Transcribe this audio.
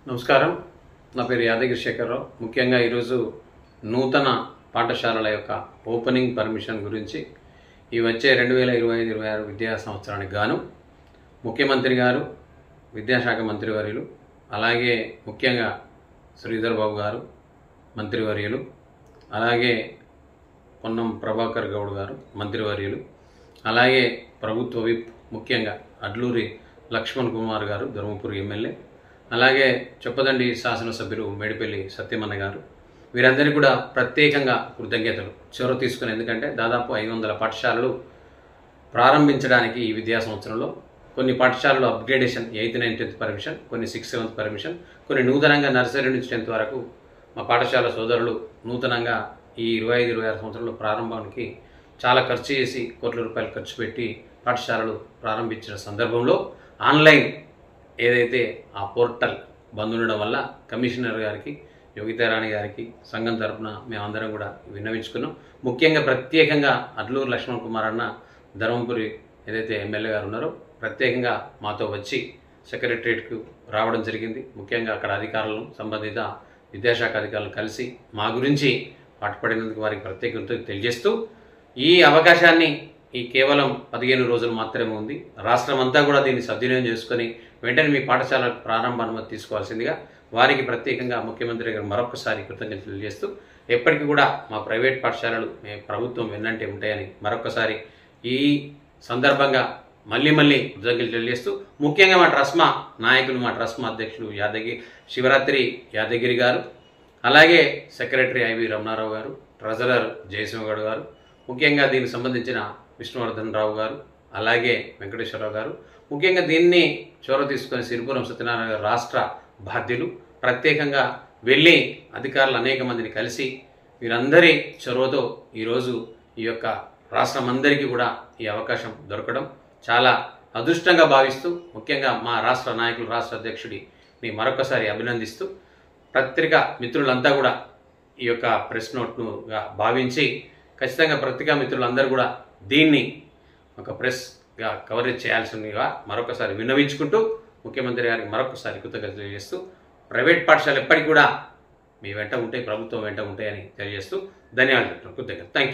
నమస్కారం. నా పేరు యాదగిరి శేఖరరావు. ముఖ్యంగా ఈరోజు నూతన పాఠశాలల యొక్క ఓపెనింగ్ పర్మిషన్ గురించి ఈ వచ్చే 2025-26 విద్యా సంవత్సరానికి గాను ముఖ్యమంత్రి గారు, విద్యాశాఖ మంత్రివర్యులు, అలాగే ముఖ్యంగా శ్రీధర్ బాబు గారు మంత్రివర్యులు, అలాగే పొన్నం ప్రభాకర్ గౌడ్ గారు మంత్రివర్యులు, అలాగే ప్రభుత్వ విప్ ముఖ్యంగా అడ్లూరి లక్ష్మణ్ కుమార్ గారు ధర్మపురి ఎమ్మెల్యే, అలాగే చొప్పదండి శాసనసభ్యులు మేడిపల్లి సత్యమన్న గారు, వీరందరికీ కూడా ప్రత్యేకంగా కృతజ్ఞతలు చొరవ తీసుకుని. ఎందుకంటే దాదాపు 500 పాఠశాలలు ప్రారంభించడానికి ఈ విద్యా సంవత్సరంలో కొన్ని పాఠశాలలు upgradation 8th, 9th, 10th permission, కొన్ని 6th, 7th పర్మిషన్, కొన్ని నూతనంగా నర్సరీ నుంచి 10th వరకు మా పాఠశాల సోదరులు నూతనంగా ఈ 25-26 సంవత్సరంలో ప్రారంభానికి చాలా ఖర్చు చేసి కోట్ల రూపాయలు ఖర్చు పెట్టి పాఠశాలలు ప్రారంభించిన సందర్భంలో ఆన్లైన్ ఏదైతే ఆ పోర్టల్ బంద్ ఉండడం వల్ల కమిషనర్ గారికి, యోగితారాణి గారికి సంఘం తరఫున మేమందరం కూడా విన్నవించుకున్నాం. ముఖ్యంగా ప్రత్యేకంగా అడ్లూరు లక్ష్మణ్ కుమార్ అన్న ధర్మపురి ఏదైతే ఎమ్మెల్యే గారు ఉన్నారో ప్రత్యేకంగా మాతో వచ్చి సెక్రటరియట్కు రావడం జరిగింది. ముఖ్యంగా అక్కడ అధికారులను, సంబంధిత విద్యాశాఖ అధికారులు కలిసి మా గురించి పాటుపడినందుకు వారికి ప్రత్యేకంగా తెలియజేస్తూ, ఈ అవకాశాన్ని ఈ కేవలం 15 రోజులు మాత్రమే ఉంది, రాష్ట్రం అంతా కూడా దీన్ని సద్వినియోగం చేసుకొని వెంటనే మీ పాఠశాల ప్రారంభ అనుమతి తీసుకోవాల్సిందిగా వారికి ప్రత్యేకంగా ముఖ్యమంత్రి గారు మరొకసారి కృతజ్ఞతలు తెలియజేస్తూ, ఎప్పటికీ కూడా మా ప్రైవేట్ పాఠశాలలు ప్రభుత్వం వెన్నంటే ఉంటాయని మరొకసారి ఈ సందర్భంగా మళ్ళీ కృతజ్ఞతలు తెలియజేస్తూ, ముఖ్యంగా మా ట్రస్మా నాయకులు, మా ట్రస్మా అధ్యక్షులు శివరాత్రి యాదగిరి గారు, అలాగే సెక్రటరీ ఐవి రమణారావు గారు, ట్రెజరర్ జయసింహగౌడ్ గారు, ముఖ్యంగా దీనికి సంబంధించిన విష్ణువర్ధన్ రావు గారు, అలాగే వెంకటేశ్వరరావు గారు, ముఖ్యంగా దీన్ని చొరవ తీసుకొని సిరిపురం సత్యనారాయణ గారు రాష్ట్ర బాధ్యులు ప్రత్యేకంగా వెళ్ళి అధికారులు అనేక మందిని కలిసి వీరందరి చొరవతో ఈరోజు ఈ యొక్క రాష్ట్రం అందరికీ కూడా ఈ అవకాశం దొరకడం చాలా అదృష్టంగా భావిస్తూ, ముఖ్యంగా మా రాష్ట్ర నాయకులు, రాష్ట్ర అధ్యక్షుడిని మరొకసారి అభినందిస్తూ, పత్రికా మిత్రులంతా కూడా ఈ యొక్క ప్రెస్ నోట్నుగా భావించి ఖచ్చితంగా పత్రికా మిత్రులందరూ కూడా దీన్ని ఒక ప్రెస్గా కవరేజ్ చేయాల్సిందిగా మరొకసారి విన్నవించుకుంటూ, ముఖ్యమంత్రి గారికి మరొకసారి కృతజ్ఞతలు తెలియజేస్తూ, ప్రైవేట్ పాఠశాలలు ఎప్పటికీ కూడా మీ వెంట ఉంటాయి, ప్రభుత్వం వెంట ఉంటాయని తెలియజేస్తూ ధన్యవాదాలు. కృతజ్ఞత. Thank you.